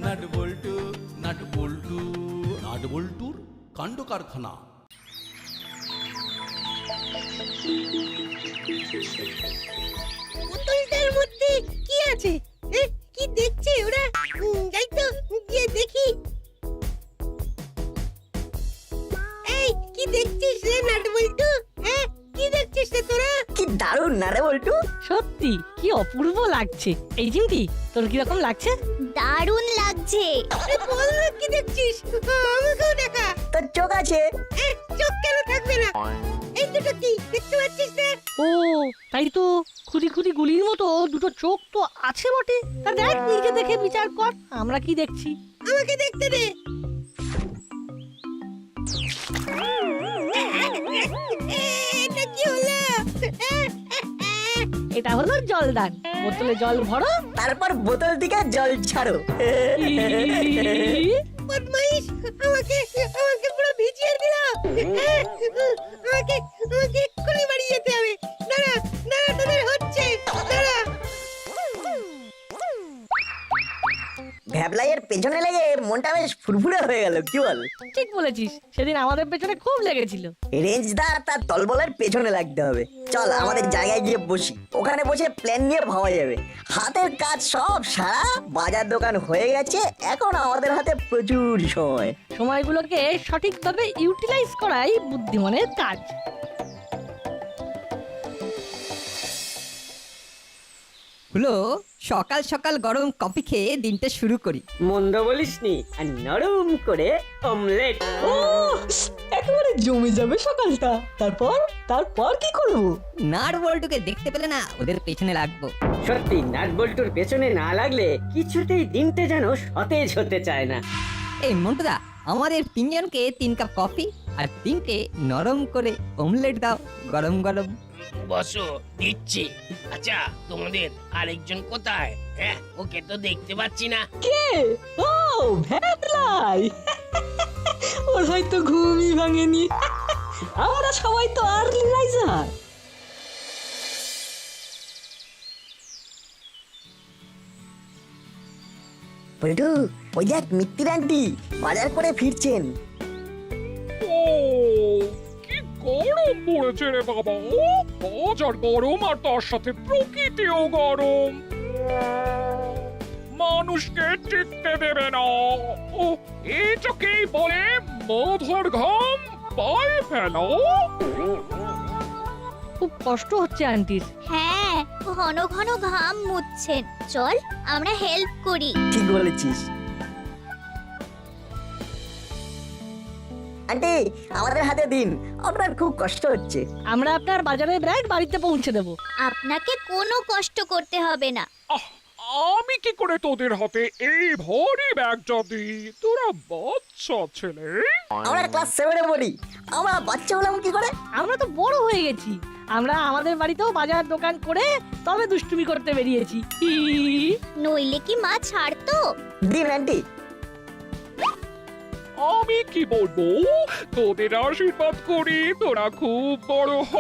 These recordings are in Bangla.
নাট বল্টু নাট বল্টু নাট বল্টুর কাণ্ড কারখানা। বোতলটার মধ্যে কি আছে? কি দেখছে ওরা? যাই তো গিয়ে দেখি। এই কি দেখছিস রে নাটবল্টু? কি দেখছিস রে তোরা? কি দারুণ না রে বল্টু। সত্যি কি অপূর্ব লাগছে। এই চিমটি, তোর কিরকম লাগছে? দারুণ লাগছে। বল না কি দেখছিস? আমাকেও দেখা। তোর চোখ আছে? চোখ কেন থাকবে না? এই দুটো কি দেখতে পাচ্ছিস না? ও তাই তো, খুঁড়ি খুঁড়ি গুলির মতো দুটো চোখ তো আছে বটে। তা দেখ, নিজে দেখে বিচার কর আমরা কি দেখছি। আমাকে দেখতে দে। এটা কি হলো? এটা হলো জলদান। বোতলে জল ভরো, তারপর বোতল থেকে জল ছাড়ো। বদমাইশ, আমাকে আমাকে পুরো ভিজিয়ে দিল। আমাকে আমাকে এক্ষুনি বাড়ি যেতে হবে। দাঁড়া দাঁড়া, তোদের হচ্ছে দাঁড়া। ভ্যাবলাইয়ের পেছনে লেগে মনটা বেশ ফুরফুরে হয়ে গেল, কি বল? ঠিক বলেছিস, সেদিন আমাদের পেছনে খুব লেগেছিল। রেঞ্জদার তার দলবলের পেছনে লাগতে হবে। চল আমাদের জায়গায় গিয়ে বসি, ওখানে বসে প্ল্যান নিয়ে ভাবা যাবে। হাতের কাজ সব সারা, বাজার দোকান হয়ে গেছে, এখন আমাদের হাতে প্রচুর সময়। সময়গুলোকে সঠিকভাবে ইউটিলাইজ করাই বুদ্ধিমানের কাজ। হলো সকাল সকাল গরম কফি খেয়ে দিনটা শুরু করি। মন্দ বলিসনি, আর নরম করে অমলেট। একেবারে জমে যাবে সকালটা। তারপর তারপর কি করবো? নাট বল্টুকে দেখতে পেলে না ওদের পেছনে লাগবো। সত্যি নাট বল্টুর পেছনে না লাগলে কিছুতেই দিনটা যেন সতেজ হতে চায় না। এই মন্টুদা, আমাদের তিনজনকে 3 কাপ কফি আর 3টে নরম করে অমলেট দাও, গরম গরম। বসো, দিচ্ছি। আচ্ছা, তোমাদের আরেকজন কোথায়? ওকে তো দেখতে পাচ্ছি না। কে? ও ভ্যাবলাই। ওর হয়তো ঘুমই ভাঙেনি। আমরা সবাই তো আর্লি রাইজার। বল্টু, ওই দেখ মিত্তির আন্টি বাজার করে ফিরছেন। ও কি গরম পড়েছে রে বাবা! বাজার গরম আর তার সাথে প্রকৃতিও গরম। মানুষকে টিকতে দেবে না। ও এটাকেই বলে মাথার ঘাম পায়ে ফেলো। খুব কষ্ট হচ্ছে আন্টির। হ্যাঁ, ঘন ঘন ঘাম মুছছেন। চল আমরা হেল্প করি। ঠিক বলেছিস আন্টি, আমাদের হাতে দিন, আপনার খুব কষ্ট হচ্ছে। আমরা আপনার বাজারের ব্যাগ বাড়িতে পৌঁছে দেব। আপনাকে কোনো কষ্ট করতে হবে না। আমি কি করে তোদের হাতে এই ভারী ব্যাগটা দিই? তোরা বাচ্চা ছেলে। আমরা ক্লাস 7-এ পড়ি, আমরা বাচ্চা হলাম কি করে? আমরা তো বড় হয়ে গেছি। আমরা আমাদের বাড়িতেও বাজার দোকান করে তবে দুষ্টুমি করতে বেরিয়েছি। নইলে কি মা ছাড়তো? দিন আন্টি। আমি কি বলবো, তোদের আশীর্বাদ করি তোরা খুব বড় হ।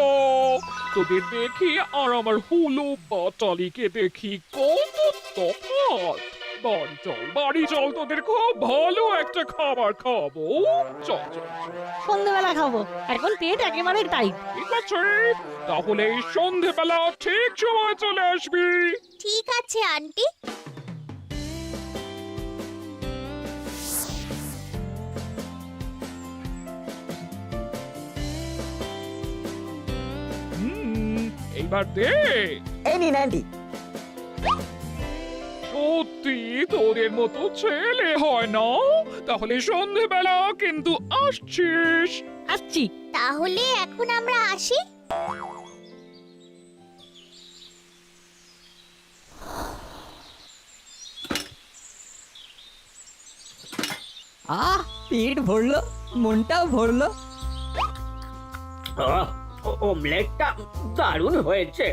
তোদের দেখি আর আমার হুলো বাটালিকে দেখি কত তফাৎ। বাড়ি চল, বাড়ি চল, তোদের খুব ভালো একটা খাবার খাবো। চল চল চল। সন্ধ্যেবেলা খাবো, এখন পেট একেবারে টাইট। ঠিক আছে, তাহলে এই সন্ধেবেলা ঠিক সময় চলে আসবি। ঠিক আছে আন্টি। এইবার দে। এই নিন আন্টি। সত্যি তোদের মতো ছেলে হয় না? তাহলে সন্ধেবেলা কিন্তু আসছিস। আসছি। তাহলে এখন আমরা আসি। পেট ভরলো, মনটাও ভরলো। অমলেটটা দারুণ হয়েছে।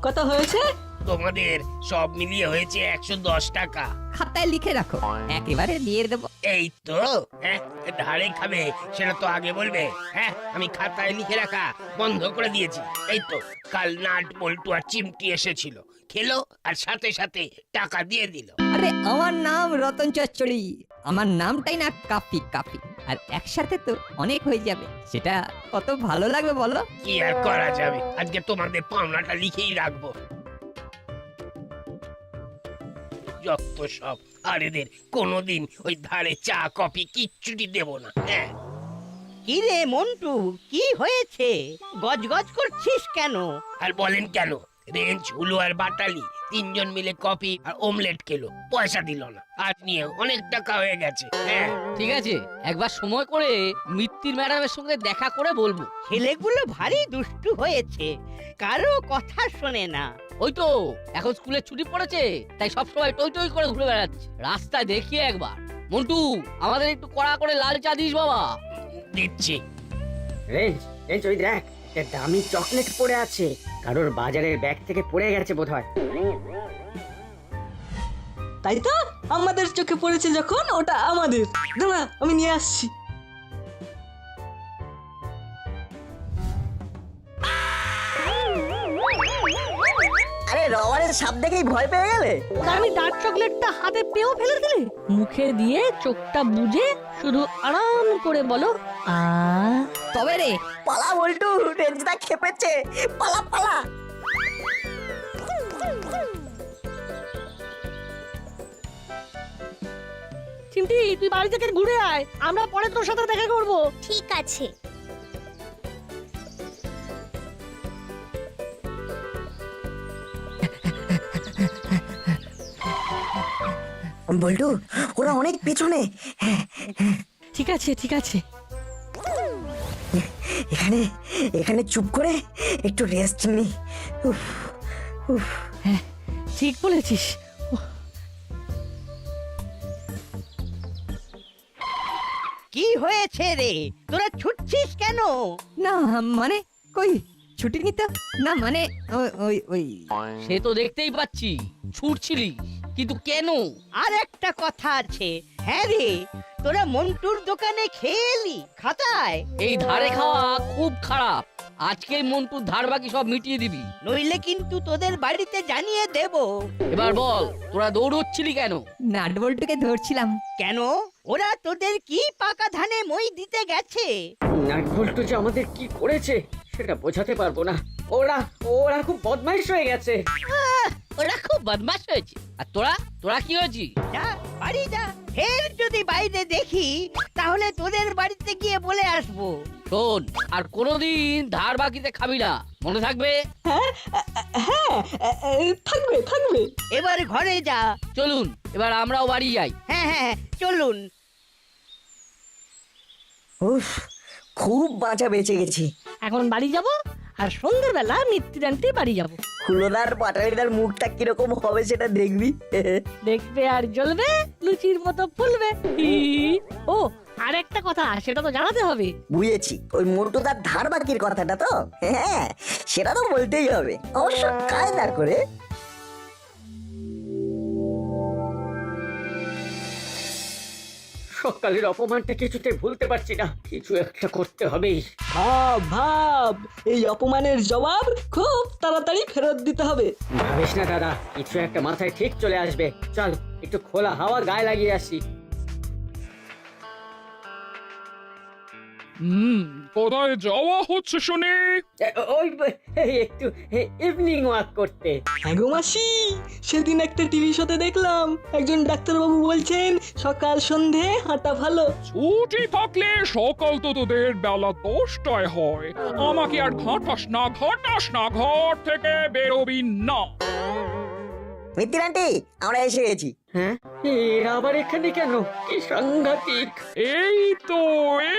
কত হয়েছে? তোমাদের সব মিলিয়ে হয়েছে 110 টাকা। খাতায় লিখে রাখো, একেবারে দিয়ে দেবো। এই তো, হ্যাঁ, ধারে খাবে সেটা তো আগে বলবে। হ্যাঁ, আমি খাতায় লিখে রাখা বন্ধ করে দিয়েছি। এই তো, কাল নাট বল্টু আর চিমটি এসেছিল, খেলো আর সাথে সাথে টাকা দিয়ে দিল। আরে আমার নাম রতন চচ্চড়ি, আমার নামটাই না কাফি কাফি, আর একসাথে তো অনেক হয়ে যাবে। সেটা কত ভালো লাগবে বলো। কি আর করা যাবে, আজকে তোমাদের পাওনাটা লিখেই রাখবো। যত সব, আর এদের কোনোদিন ওই ধারে চা কফি কিচ্ছুটি দেব না। হ্যাঁ, কি রে মন্টু, কি হয়েছে? গজগজ করছিস কেন? আর বলেন কেন, রেঞ্জ, হুলু আর বাটালি তিনজন মিলে কফি আর অমলেট খেলো, পয়সা দিল না। আজ নিয়ে অনেক টাকা হয়ে গেছে। হ্যাঁ, ঠিক আছে, একবার সময় করে মিত্তির ম্যাডামের সঙ্গে দেখা করে বলবো। ছেলেগুলো ভারী দুষ্টু হয়েছে, কারো কথা শোনে না। ওই তো এখন স্কুলের ছুটি পড়েছে, তাই সব সময় টই টই করে ঘুরে বেড়াচ্ছে। রাস্তায় দেখিয়ে একবার। মন্টু, আমাদের একটু কড়া করে লাল চা দিস বাবা। দিচ্ছি। রেঞ্জ, রেঞ্জ ওই দেখ, একটা দামি চকলেট পড়ে আছে, কারোর বাজারের ব্যাগ থেকে পড়ে গেছে বোধহয়। তাই তো, আমাদের চোখে পড়েছে যখন ওটা আমাদের। দাঁড়া, আমি নিয়ে আসছি। আরে রবারের সাপ দেখেই ভয় পেয়ে গেলে? আমি ডার্ক চকলেটটা হাতে পেয়েও ফেলে দিলে? মুখে দিয়ে চোখটা বুজে শুধু আরাম করে বলো আ। তবে রে, পালা বল্টু, রেঞ্জটা খেপেছে, পালা পালা। চিমটি, তুই বাড়ি থেকে ঘুরে আয়, আমরা পরে তোর সাথে দেখা করবো। ঠিক আছে। বল্টু, ওরা অনেক পেছনে। ঠিক আছে, ঠিক আছে। এখানে এখানে চুপ করে একটু রেস্ট নি। উফ, উফ। হ্যাঁ, ঠিক বলেছিস। কি হয়েছে রে, তোরা ছুটছিস কেন? না মানে কই ছুটি নিত না, মানে ওই ওই সে তো দেখতেই পাচ্ছি ছুটছিলি, কিন্তু কেন? আর একটা কথা আছে। হ্যাঁ রে, তোরা মন্টুর দোকানে খেলি খাতায়? এই ধারে খাওয়া খুব খারাপ। আজকেই মন্টুর ধার বাকি সব মিটিয়ে দিবি, নইলে কিন্তু তোদের বাড়িতে জানিয়ে দেব। এবার বল, তোরা দৌড়চ্ছিলি কেন? নাট বল্টুকে ধরছিলাম। কেন? ওরা তোদের কি পাকা ধানে মই দিতে গেছে? নাট বল্টু যে আমাদের কি করেছে সেটা বোঝাতে পারবো না। ওরা ওরা খুব বদমাইশ হয়ে গেছে। ওরা খুব বদমাশ হয়েছে। আর তোরা তোরা কি হয়েছিস? যা বাড়ি যা, ফের যদি বাইরে দেখি তাহলে তোদের বাড়িতে গিয়ে বলে আসবো। শোন, আর কোনোদিন ধার বাকিতে খাবি না, মনে থাকবে? হ্যাঁ, থাকবে থাকবে। এবার ঘরে যা। চলুন এবার আমরাও বাড়ি যাই। হ্যাঁ হ্যাঁ, চলুন। উফ, খুব বাঁচা বেঁচে গেছি। এখন বাড়ি যাব, আর সন্ধ্যেবেলা মিত্তিরান্তি বাড়ি যাব। হুলোদার পাটালিদার মুখটা কিরকম হবে সেটা দেখবি। দেখবে আর জ্বলবে, লুচির মতো ফুলবে। ও, আর একটা কথা, সেটা তো জানাতে হবে। বুঝেছি, ওই মোটুদার ধার বাকির কথাটা তো। হ্যাঁ, সেটা তো বলতেই হবে, অবশ্য কায়দা করে। সকালের অপমানটা কিছুতে ভুলতে পারছি না, কিছু একটা করতে হবেই। ভাব ভাব, এই অপমানের জবাব খুব তাড়াতাড়ি ফেরত দিতে হবে। ভাবিস না দাদা, কিছু একটা মাথায় ঠিক চলে আসবে। চল একটু খোলা হাওয়া গায়ে লাগিয়ে আসি। কোথায় যাওয়া হচ্ছে শুনি? ওই একটু ইভিনিং ওয়াক করতে। হ্যাঁ গো মাসি, সেদিন একটা টিভি শোতে দেখলাম একজন ডাক্তারবাবু বলছেন সকাল সন্ধে হাঁটা ভালো। ছুটি থাকলে সকাল তো তোদের বেলা 10টায় হয়। আমাকে আর ঘাটাস না, ঘর থেকে বেরোবি না। মিত্তির আন্টি, আমরা এসে গেছি। হ্যাঁ, এরা আবার এখানে কেন? কি সাংঘাতিক! এই তো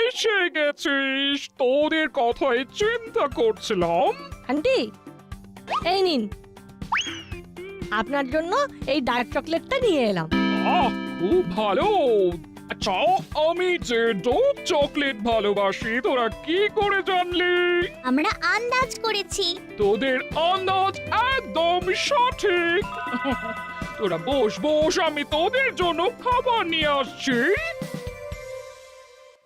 এসে গেছিস, তোদের কথাই চিন্তা করছিলাম। আন্টি, এই নিন, আপনার জন্য এই ডার্ক চকলেটটা নিয়ে এলাম। আহ, খুব ভালো। আচ্ছা আমি যে ডোপ চকলেট ভালোবাসি তোরা কি করে জানলি? আমরা আন্দাজ করেছি। তোদের আন্দাজ একদম সঠিক। তোরা বস বস, আমি তোদের জন্য খাবার নিয়ে আসছি।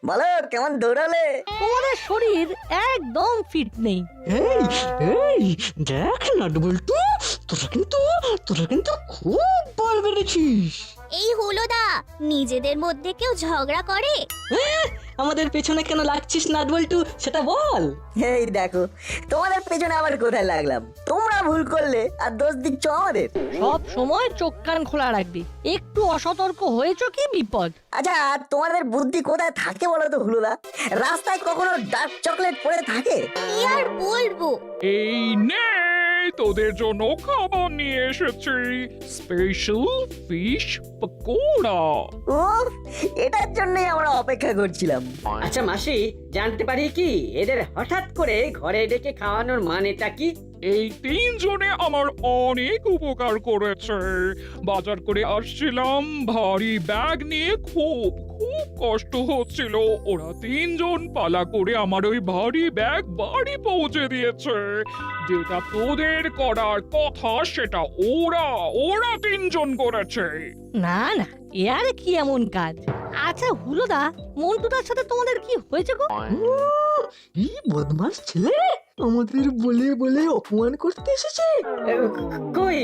বলো কেমন দৌড়ালে? তোমাদের শরীর একদম ফিট নেই। এই এই দেখ নাটু বল্টু, তোরা কিন্তু খুব বল বেড়েছিস। এই হুলোদা, নিজেদের মধ্যে কেউ ঝগড়া করে? আমাদের পেছনে কেন লাগছিস নাট বল্টু সেটা বল। এই দেখো, তোমাদের পেছনে আবার কোথায় লাগলাম? তোমরা ভুল করলে আর দোষ দিচ্ছ আমাদের। সব সময় চোখ কান খোলা রাখবি, একটু অসতর্ক হয়েছ কি বিপদ। আচ্ছা, তোমাদের বুদ্ধি কোথায় থাকে বলো তো হুলুদা? রাস্তায় কখনো ডার্ক চকলেট পড়ে থাকে? কি আর বলবো। এই নে তোদের জন্য খাবার নিয়ে এসেছি, স্পেশাল ফিশ পকোড়া। ও, এটার জন্যই আমরা অপেক্ষা করছিলাম। আচ্ছা মাসি, জানতে পারি কি এদের হঠাৎ করে ঘরে ডেকে খাওয়ানোর মানেটা কি? এই তিনজনে আমার অনেক উপকার করেছে। বাজার করে আসছিলাম ভারী ব্যাগ নিয়ে, খুব কষ্ট হচ্ছিল। ওরা তিনজন পালা করে আমার ওই ভারী ব্যাগ বাড়ি পৌঁছে দিয়েছে। যেটা তোদের করার কথা সেটা ওরা তিনজন করেছে। না না, এ আর কি এমন কাজ। আচ্ছা হুলোদা, মন্টুদার সাথে তোমাদের কি হয়েছে গো? এই বদমাস ছেলে আমাদের বলে বলে অপমান করতে এসেছে। কই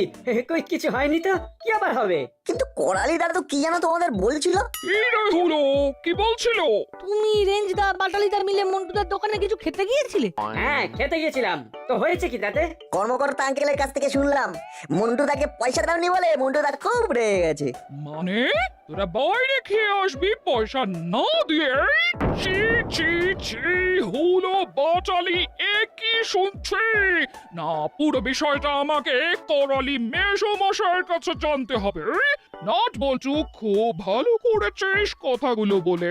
কই কিছু হয়নি তো, কি আবার হবে? কিন্তু করালিদা তো কি যেন তোমাদের বলছিল। কি রে হলো, কি বলছিল? তুমি রেঞ্জদা বাটালিদার মিলে মন্টুদার দোকানে কিছু খেতে গিয়েছিলে? হ্যাঁ, খেতে গেছিলাম তো, হয়েছে কি তাতে? কর্মকর্তা আঙ্কেলের কাছ থেকে শুনলাম মন্টুদাকে পয়সা দাওনি বলে মন্টুদা খুব রেগে গেছে। মানে তোরা বাইরে খেয়ে আসবি পয়সা না দিয়ে? ছি ছি ছি, হলো বাটালি, একই শুনছি না। পুরো বিষয়টা আমাকে করালি মেশো মশাইয়ের কাছে জানতে হবে। নাট বলছু, খুব ভালো করেছিস কথাগুলো বলে।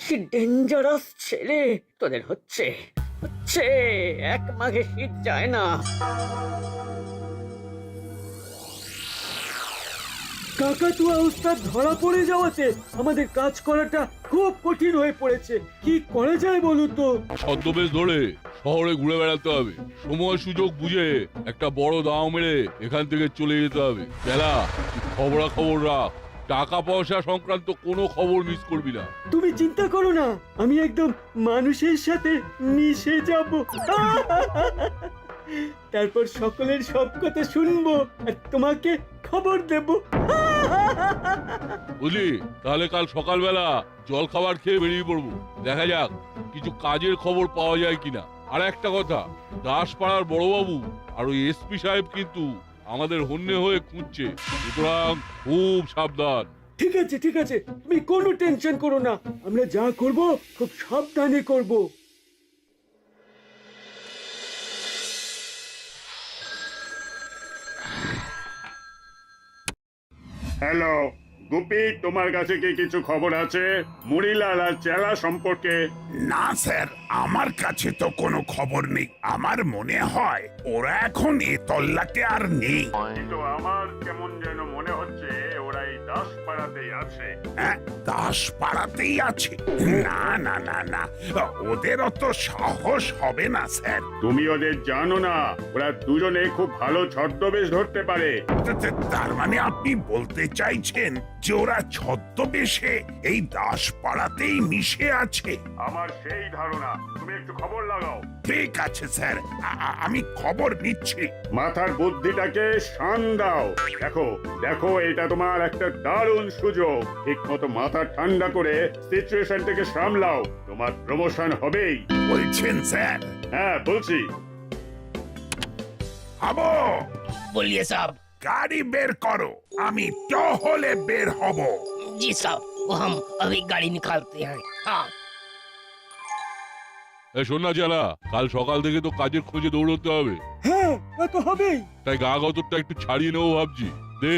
কি ডেঞ্জারাস ছেলে তোদের। হচ্ছে এক মাঘে শীত যায় না। কাকাতুয়া উস্তাদ ধরা পড়ে যাওয়াতে আমাদের কাজ করাটা খুব কঠিন হয়ে পড়েছে। কি করা যায় বলুন তো? ছদ্মবেশ ধরে শহরে ঘুরে বেড়াতে হবে, সময় সুযোগ বুঝে একটা বড় দাও মেরে এখান থেকে চলে যেতে হবে। বেলা খবর রাখ, টাকা পয়সা সংক্রান্ত কোনো খবর মিস করবি না। তুমি চিন্তা করো না, আমি একদম মানুষের সাথে মিশে যাব। তারপর সকলের সব কথা শুনবো আর তোমাকে খবর দেব। বুঝলি? তাহলে কাল সকালবেলা জল খাবার খেয়ে বেরিয়ে পড়বো, দেখা যাক কিছু কাজের খবর পাওয়া যায় কিনা। আর একটা কথা, দাসপাড়ার বড়বাবু আর ওই এসপি সাহেব কিন্তু আমাদের হন্যে হয়ে খুঁজছে, সুতরাং খুব সাবধান। ঠিক আছে, তুমি কোনো টেনশন করো না, আমরা যা করব খুব সাবধানে করব। হ্যালো গুপি, তোমার কাছে কি কিছু খবর আছে মুড়িলাল আর চেলা সম্পর্কে? না স্যার, আমার কাছে তো কোনো খবর নেই। আমার মনে হয় ওরা এখন এ তল্লাতে আর নেই। কিন্তু আমার কেমন যেন মনে হচ্ছে ওরা এই দাসপাড়াতেই আছে। হ্যাঁ, দাসপাড়াতেই আছে? না না না না, ওদের অত সাহস হবে না স্যার। তুমি ওদের জানো না? ওরা দুজনে খুব ভালো ছদ্মবেশ ধরতে পারে। তার মানে আপনি বলতে চাইছেন যে ওরা ছদ্মবেশে এই দাসপাড়াতেই মিশে আছে? আমার সেই ধারণা। তুমি একটু খবর লাগাও। ঠিক আছে স্যার, আমি খবর নিচ্ছি। মাথার বুদ্ধিটাকে শান দাও। দেখো এটা তোমার একটা দারুণ সুযোগ। ঠিক মতো মাথা ঠান্ডা করে সিচুয়েশনটাকে সামলাও, তোমার প্রমোশন হবেই। বলছেন স্যার? হ্যাঁ বলছি। হাবো বলিয়ে সাব। গাড়ি বের করো, আমি টহলে বের হব। জি সাব, हम अभी गाड़ी निकालते हैं। हाँ। শোন না চেলা, কাল সকাল থেকে তো কাজের খোঁজে দৌড়তে হবে। হ্যাঁ, তা তো হবেই। তাই গা গতরটা একটু ছাড়িয়ে নেবো ভাবছি। দে,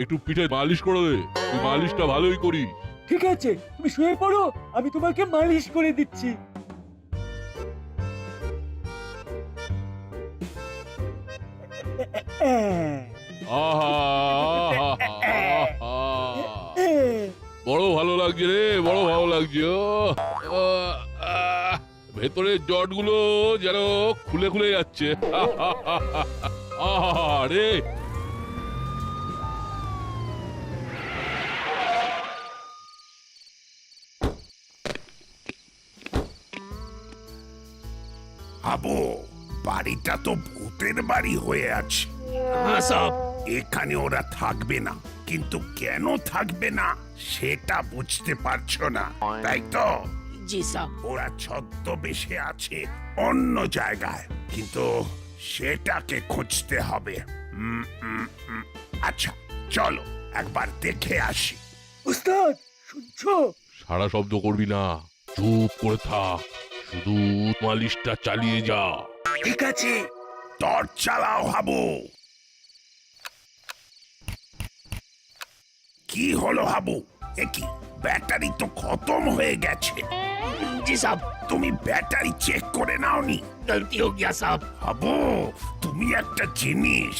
একটু পিঠে মালিশ করে দে, তুই মালিশটা ভালোই করিস। ঠিক আছে, তুমি শুয়ে পড়ো, আমি তোমাকে মালিশ করে দিচ্ছি। আহা বড় ভালো লাগছে রে, বড় ভালো লাগছে। ভেতরের জটগুলো যেন খুলে খুলে যাচ্ছে। আরে হাবু, বাড়িটা তো ভূতের বাড়ি হয়ে আছে। হ্যাঁ সব এখানে ওরা থাকবে না, কিন্তু কেন থাকবে না সেটা বুঝতে পারছো না, তাই তো? জি সব। ওরা ছদ্মবেশে আছে অন্য জায়গায়, কিন্তু সেটাকে খুঁজতে হবে। আচ্ছা চলো একবার দেখে আসি। উস্তাদ শুনছো? সারা শব্দ করবি না, চুপ করে থাক, শুধু মালিশটা চালিয়ে যা। ঠিক আছে, টর্চ চালাও হাবু। কি হলো হাবু? কি ব্যাটারি তো খতম হয়ে গেছে। জি সব। তুমি ব্যাটারি চেক করে নাওনি? গলতি হো গিয়া সব। হাবু, তুমি একটা জিনিস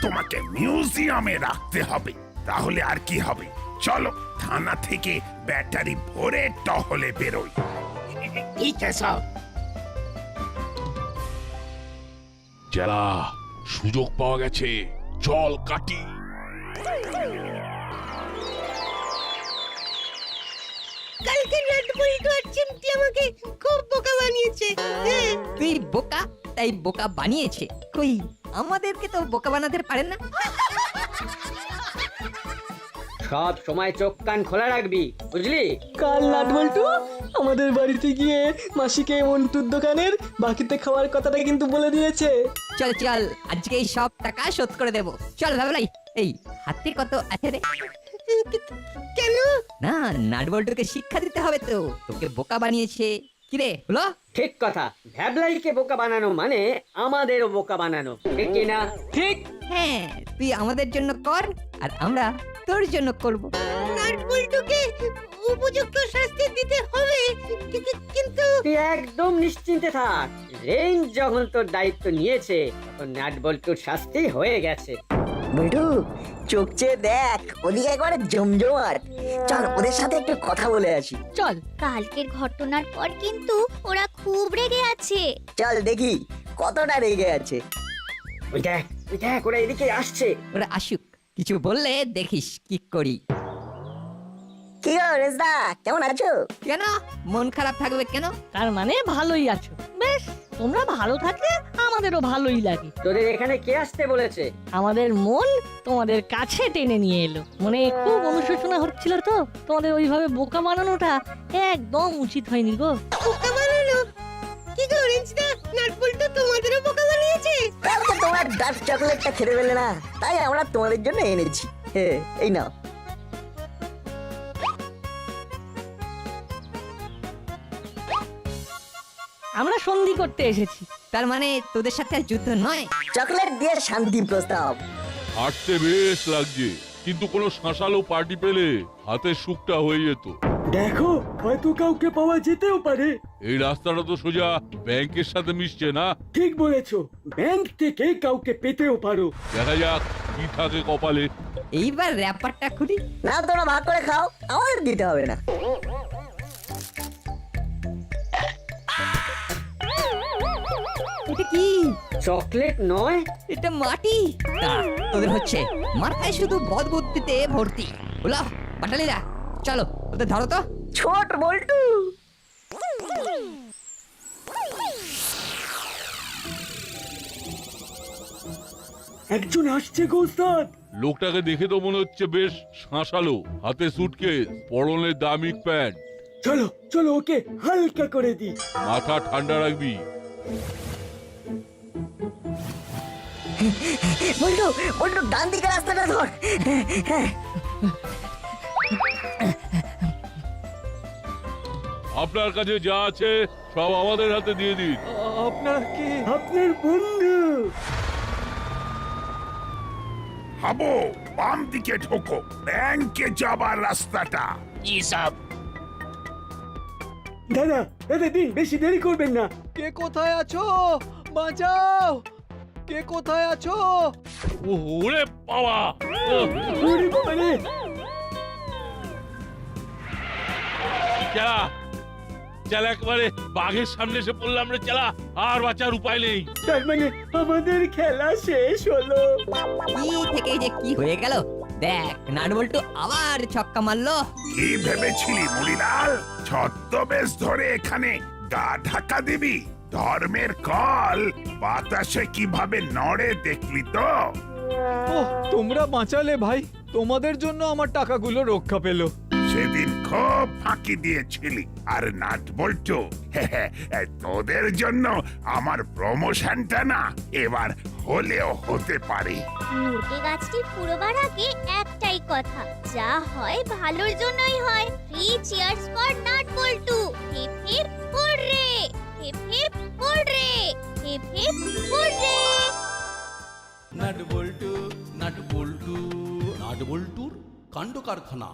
তোমাকে মিউজিয়ামে রাখতে হবে, তাহলে আর কি হবে। চলো থানা থেকে ব্যাটারি ভরে টহলে বেরোই। ঠিক আছে সব। জেলা, সুযোগ পাওয়া গেছে, চল কাটি। কালকে নাট বল্টু আর চিমটি আমাকে খুব বোকা বানিয়েছে। হ্যাঁ, তুই বোকা, তাই বোকা বানিয়েছে। কই আমাদেরকে তো বোকা বানাতে পারেন না। সব সময় চোখ কান খোলা রাখবি, বুঝলি? কাল নাট বল্টু আমাদের বাড়িতে গিয়ে মাসিকে মন্টুর দোকানের বাকিতে খাওয়ার কথাটা কিন্তু বলে দিয়েছে। চল চল, আজকে এই সব টাকা শোধ করে দেবো। চল ভাবলাই, এই হাতে কত আছে রে? কেন? না, নাটবল্টুকে শিক্ষা দিতে হবে তো, তোকে বোকা বানিয়েছে। কিরে হলো? ঠিক কথা, ভ্যাবলাইকে বোকা বানানো মানে আমাদেরও বোকা বানানো, ঠিক কি না? ঠিক। হ্যাঁ, তুই আমাদের জন্য কর আর আমরা তোর জন্য করব। নাট বল্টুকে উপযুক্ত শাস্তি দিতে হবে, কিন্তু তুই একদম নিশ্চিন্তে থাক, রেঞ্জ যখন তোর দায়িত্ব নিয়েছে তখন নাট বল্টুর শাস্তি হয়ে গেছে। বল্টু চোখ চেয়ে দেখ, ওদিকে একবারে জমজমাট। চল ওদের সাথে একটু কথা বলে আসি। চল, কালকের ঘটনার পর কিন্তু ওরা খুব রেগে আছে। চল দেখি কতটা রেগে আছে। ওই দেখ ওরা এদিকে আসছে। ওরা আসুক, কিছু বললে দেখিস কি করি। কি গো রেজদা, কেমন আছো? কেন মন খারাপ থাকবে কেন? তার মানে ভালোই আছো। বেশ, তোমরা ভালো থাকলে আমাদেরও ভালোই লাগে। তোদের এখানে কে আসতে বলেছে? আমাদের মন তোমাদের কাছে টেনে নিয়ে এলো। মনে খুব অনুশোচনা হচ্ছিল তো, তোমাদের ওইভাবে বোকা বানানোটা একদম উচিত হয়নি গো। বোকা বানানো? কি গো রেঞ্জদা, নাট বল্টু তোমাদেরও বোকা বানিয়েছে? কালকে তোমার ডার্ক চকলেটটা খেতে পেলে না, তাই আমরা তোমাদের জন্য এনেছি। এই নাও। আমরা সন্ধি করতে এসেছি। তার মানে তোদের সাথে আর যুদ্ধ নয়? চকলেট দিয়ে শান্তি প্রস্তাব। হাঁটতে বেশ লাগছে, কিন্তু কোনো শাঁসালো পার্টি পেলে হাতের সুখটা হয়ে যেত। দেখো হয়তো কাউকে পাওয়া যেতেও পারে। এই রাস্তাটা তো সোজা ব্যাংকের সাথে মিশছে না? ঠিক বলেছো, ব্যাংক থেকে কাউকে পেতেও পারো। দেখা যাক কি থাকে কপালে। এইবার র্যাপারটা খুলি। না তোমরা ভাগ করে খাও, আমাদের দিতে হবে না। এটা কি? চকলেট নয়, এটা মাটি। দাঁড়া, তোদের হচ্ছে মাথায় শুধু বদবুদ্ধিতে ভর্তি। হলো বাটালিরা, চলো ওদের ধরো তো। ছোট বল্টু, একজন আসছে গো উস্তাদ। লোকটাকে দেখে তো মনে হচ্ছে বেশ শাঁসালো, হাতে সুটকেস, পরনে দামি প্যান্ট। চলো চলো ওকে হালকা করে দি। মাথা ঠান্ডা রাখবি। বল্টু বল্টু ডান দিকে রাস্তাটা ধর। আপনার কাছে যা আছে সব আমাদের হাতে দিয়ে দিন। আপনার কি? আপনার বন্ধু। হাবু, বাম দিকে ঢোকো, ব্যাংকে যাবার রাস্তাটা। জি সব। দাদা দাদা দিন, বেশি দেরি করবেন না। কে কোথায় আছো? বাঁচাও! কে কোথায় আছো? ওরে বাবা! ওরে বাবা রে! চালা চালা, একবারে বাঘের সামনে এসে পড়লাম রে চালা, আর বাঁচার উপায় নেই। তার মানে আমাদের খেলা শেষ হলো। কি থেকে যে কি হয়ে গেল, দেখ নাটবল্টু আবার ছক্কা মারলো। কি ভেবেছিলি মুড়িলাল, ছদ্মবেশ ধরে এখানে গা ঢাকা দিবি? ধর্মের কল বাতাসে কিভাবে নড়ে দেখলি তো? ওহ, তোমরা বাঁচালে ভাই, তোমাদের জন্য আমার টাকাগুলো রক্ষা পেল। সেদিন খুব ফাঁকি দিয়েছিলি। আর নাট বল্টু, তোদের জন্য আমার প্রমোশনটা না এবার হলেও হতে পারে। মুরগি গাছটি পুরোবার আগে একটাই কথা, যা হয় ভালোর জন্যই হয়। 3 cheers for Nut Boltu. Hip hip hurray, hip hip hurray, hip hip hurray. Nut Boltu, Nut Boltu, Nut বল্টুর কাণ্ড কারখানা।